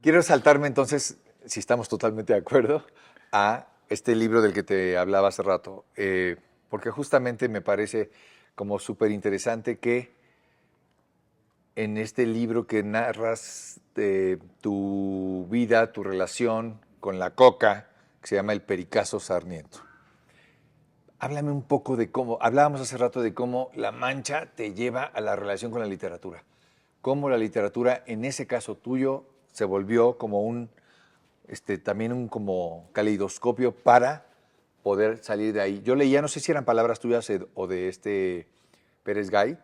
Quiero saltarme entonces, si estamos totalmente de acuerdo, a este libro del que te hablaba hace rato, porque justamente me parece como súper interesante que en este libro que narras de tu vida, tu relación con la coca, que se llama El Pericazo Sarmiento. Háblame un poco de cómo, hablábamos hace rato de cómo La Mancha te lleva a la relación con la literatura. Cómo la literatura, en ese caso tuyo, se volvió como también un como caleidoscopio para poder salir de ahí. Yo leía, no sé si eran palabras tuyas o de Pérez Gay,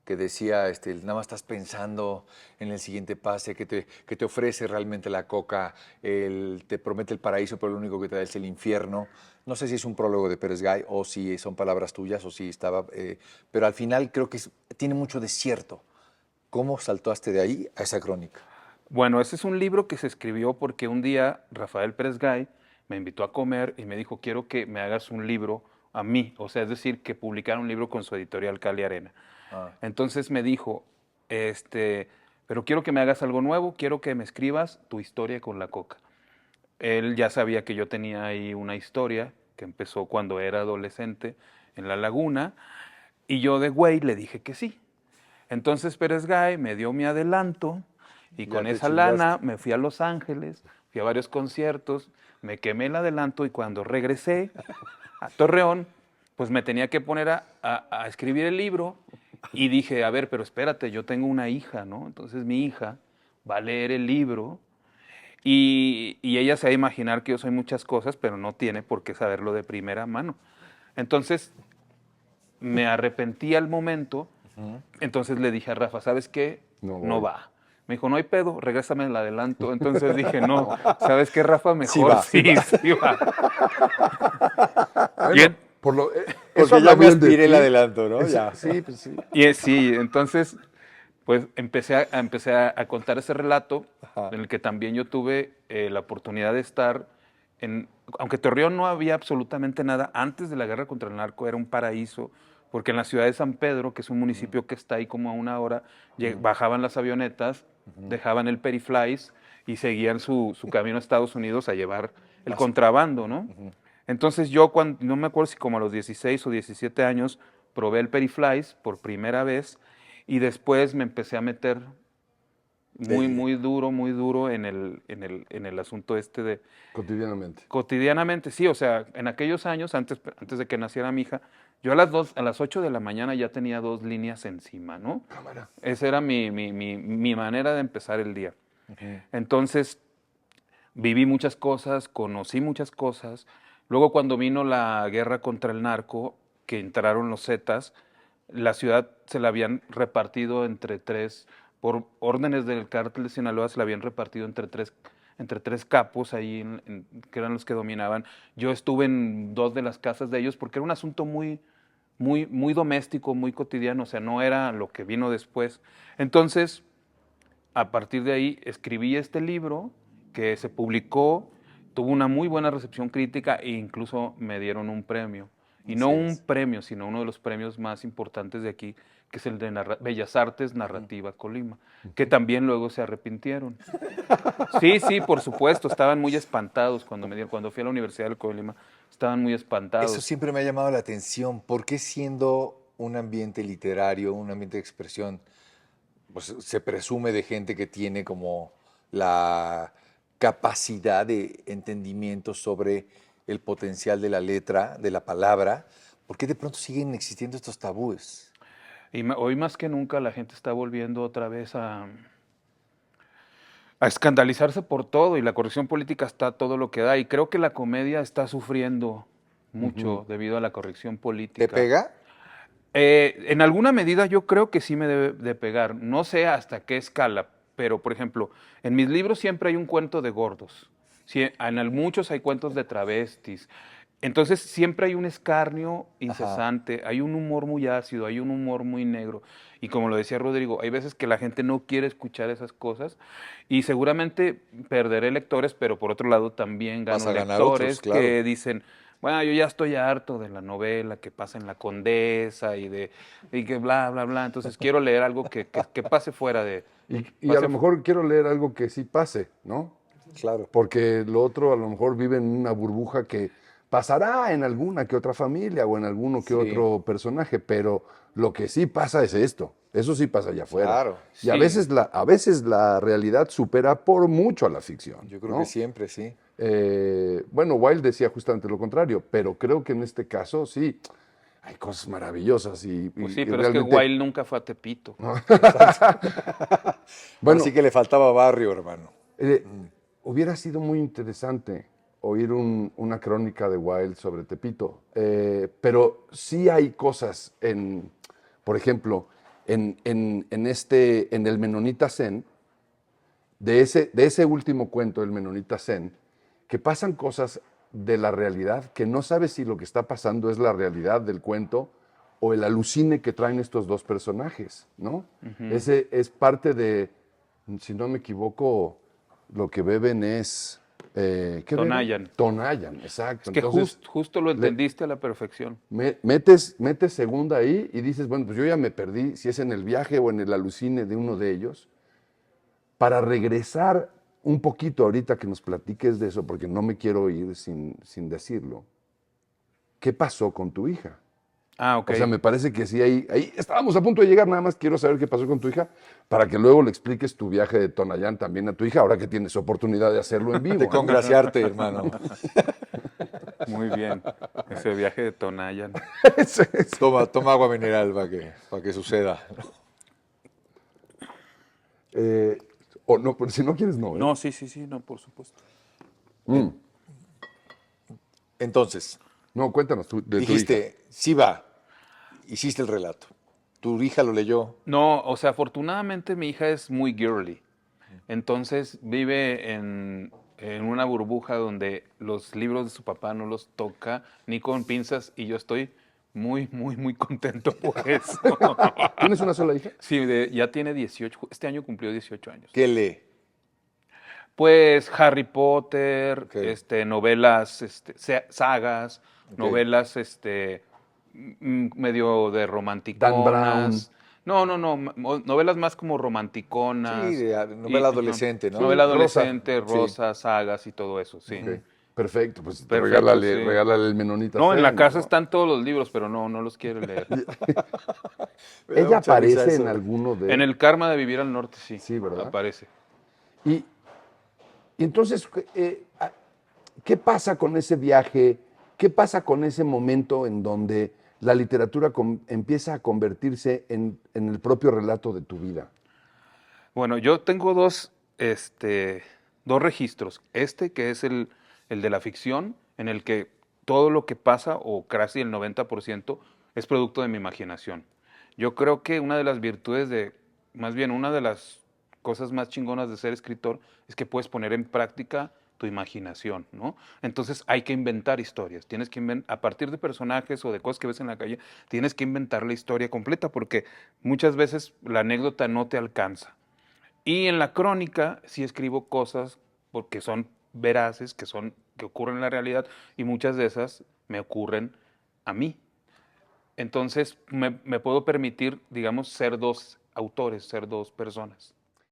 que decía, nada más estás pensando en el siguiente pase, que te ofrece realmente la coca, te promete el paraíso, pero lo único que te da es el infierno. No sé si es un prólogo de Pérez Gay o si son palabras tuyas o si estaba, pero al final creo que tiene mucho de cierto. ¿Cómo saltaste de ahí a esa crónica? Bueno, ese es un libro que se escribió porque un día Rafael Pérez Gay me invitó a comer y me dijo, quiero que me hagas un libro a mí, o sea, es decir, que publicara un libro con su editorial Cali Arena. Ah, Entonces me dijo, pero quiero que me hagas algo nuevo, quiero que me escribas tu historia con la coca. Él ya sabía que yo tenía ahí una historia que empezó cuando era adolescente en La Laguna y yo de güey le dije que sí. Entonces Pérez Gay me dio mi adelanto y ya con te esa lana chingaste. me fui a Los Ángeles, fui a varios conciertos, me quemé el adelanto y cuando regresé a Torreón, pues me tenía que poner a escribir el libro y dije, a ver, pero espérate, yo tengo una hija, ¿no? Entonces mi hija va a leer el libro y ella se va a imaginar que yo soy muchas cosas, pero no tiene por qué saberlo de primera mano. Entonces me arrepentí al momento, entonces le dije a Rafa, ¿sabes qué? No No voy. va. Me dijo, no hay pedo, regrésame el adelanto. Entonces dije, no, ¿sabes qué, Rafa? Sí Mejor va. sí, sí va. Y, Bueno, en- eso Porque habla ya me bien de aspiré el ti. adelanto, ¿no? Ya. Sí, pues sí. sí, entonces, pues empecé a contar ese relato Ajá. en el que también yo tuve la oportunidad de estar aunque Torreón no había absolutamente nada, antes de la guerra contra el narco era un paraíso, porque en la ciudad de San Pedro, que es un municipio que está ahí como a una hora, bajaban las avionetas, dejaban el Periflys y seguían su camino a Estados Unidos a llevar el Más. contrabando, ¿no? Entonces yo, cuando, no me acuerdo si como a los 16 o 17 años, probé el Periflys por primera vez y después me empecé a meter De- muy duro en el asunto de Cotidianamente. cotidianamente, sí, o sea, en aquellos años, antes de que naciera mi hija, yo a las 8 de la mañana ya tenía 2 líneas encima, ¿no? Cámara. Esa era mi manera de empezar el día. Ujú. Entonces, viví muchas cosas, conocí muchas cosas. Luego, cuando vino la guerra contra el narco, que entraron los Zetas, la ciudad se la habían repartido entre tres, por órdenes del cártel de Sinaloa, se la habían repartido entre tres capos ahí, que eran los que dominaban. Yo estuve en 2 de las casas de ellos porque era un asunto muy doméstico, muy cotidiano, o sea, no era lo que vino después. Entonces, a partir de ahí escribí este libro que se publicó, tuvo una muy buena recepción crítica e incluso me dieron un premio. Y no Así un es. premio, sino uno de los premios más importantes de aquí, que es el de Bellas Artes Narrativa Colima, que también luego se arrepintieron. Sí, sí, por supuesto, estaban muy espantados cuando fui a la Universidad de Colima, estaban muy Eso espantados. siempre me ha llamado la atención. ¿Por qué siendo un ambiente literario, un ambiente de expresión, pues se presume de gente que tiene como la capacidad de entendimiento sobre el potencial de la letra, de la palabra? ¿Por qué de pronto siguen existiendo estos tabúes? Y hoy más que nunca la gente está volviendo otra vez a escandalizarse por todo y la corrección política está todo lo que da. Y creo que la comedia está sufriendo mucho debido a la corrección ¿Te política. pega? En alguna medida yo creo que sí me debe de pegar. No sé hasta qué escala, pero por ejemplo, en mis libros siempre hay un cuento de gordos. Sí, muchos hay cuentos de travestis. Entonces siempre hay un escarnio Ajá. incesante, hay un humor muy ácido, hay un humor muy negro. Y como lo decía Rodrigo, hay veces que la gente no quiere escuchar esas cosas y seguramente perderé lectores, pero por otro lado también Vas gano a ganar otros, lectores claro. que dicen, bueno, yo ya estoy harto de la novela que pasa en La Condesa y que bla, bla, bla. Entonces quiero leer algo que pase fuera de... Y a lo mejor quiero leer algo que sí pase, ¿no? Claro. Porque lo otro a lo mejor vive en una burbuja que pasará en alguna que otra familia o en alguno que Sí. otro personaje, pero lo que sí pasa es esto. Eso sí pasa allá afuera. Claro. Y a Sí. veces la realidad supera por mucho a la ficción. Yo creo ¿no? que siempre, sí. Bueno, Wilde decía justamente lo contrario, pero creo que en este caso sí, hay cosas maravillosas Pues y sí, pero es que realmente... Wilde nunca fue a Tepito. Bueno, Bueno, sí que le faltaba barrio, hermano. hubiera sido muy interesante oír una crónica de Wilde sobre Tepito, pero sí hay cosas por ejemplo, en el Menonita Zen, de ese último cuento del Menonita Zen, que pasan cosas de la realidad que no sabes si lo que está pasando es la realidad del cuento o el alucine que traen estos dos personajes, ¿no? Ese es parte de, si no me equivoco, lo que beben es... ¿qué beben? Tonayan. Tonayan, exacto. Es que Entonces, justo lo entendiste a la perfección. metes segunda ahí y dices, bueno, pues yo ya me perdí, si es en el viaje o en el alucine de uno de ellos, para regresar un poquito ahorita que nos platiques de eso, porque no me quiero ir sin decirlo. ¿Qué pasó con tu hija? Ah, ok. O sea, me parece que sí, ahí estábamos a punto de llegar, nada más quiero saber qué pasó con tu hija, para que luego le expliques tu viaje de Tonayán también a tu hija, ahora que tienes oportunidad de hacerlo en vivo. De ¿no? congraciarte, hermano. Muy bien. Ese viaje de Tonayan. Toma agua mineral para que suceda. O no, pero si no quieres, no. ¿eh? No, sí, no, por supuesto. Entonces, No, cuéntanos de tu hija. dijiste, sí va, hiciste el relato. Tu hija lo leyó. No, o sea, afortunadamente mi hija es muy girly. Entonces vive en una burbuja donde los libros de su papá no los toca ni con pinzas y yo estoy muy contento por eso. ¿Tienes una sola hija? Sí, ya tiene 18, este año cumplió 18 años. ¿Qué lee? Pues Harry Potter, Ok. novelas, sagas, Ok. novelas, medio de romanticonas. Dan Brown. No, novelas más como Sí, romanticonas. novela adolescente, ¿no? Novela Sí, adolescente, Rosa. rosa, sagas y todo eso, sí. Ok, perfecto, pues Perfecto, regálale, sí. regálale el Menonita No, en la Zen, casa ¿no? están todos los libros, pero no los quiere leer. Me da Ella mucha risa aparece en eso. alguno de... En el Karma de Vivir al Norte, sí. Sí, ¿verdad? Aparece. Y entonces, ¿qué pasa con ese viaje? ¿Qué pasa con ese momento en donde la literatura empieza a convertirse en el propio relato de tu vida? Bueno, yo tengo dos registros. Que es el de la ficción, en el que todo lo que pasa, o casi el 90%, es producto de mi imaginación. Yo creo que una de las virtudes más bien una de las cosas más chingonas de ser escritor, es que puedes poner en práctica tu imaginación, ¿no? Entonces hay que inventar historias, tienes que a partir de personajes o de cosas que ves en la calle, tienes que inventar la historia completa, porque muchas veces la anécdota no te alcanza. Y en la crónica sí escribo cosas porque son veraces, que ocurren en la realidad, y muchas de esas me ocurren a mí. Entonces me puedo permitir, digamos, ser dos autores, ser dos personas.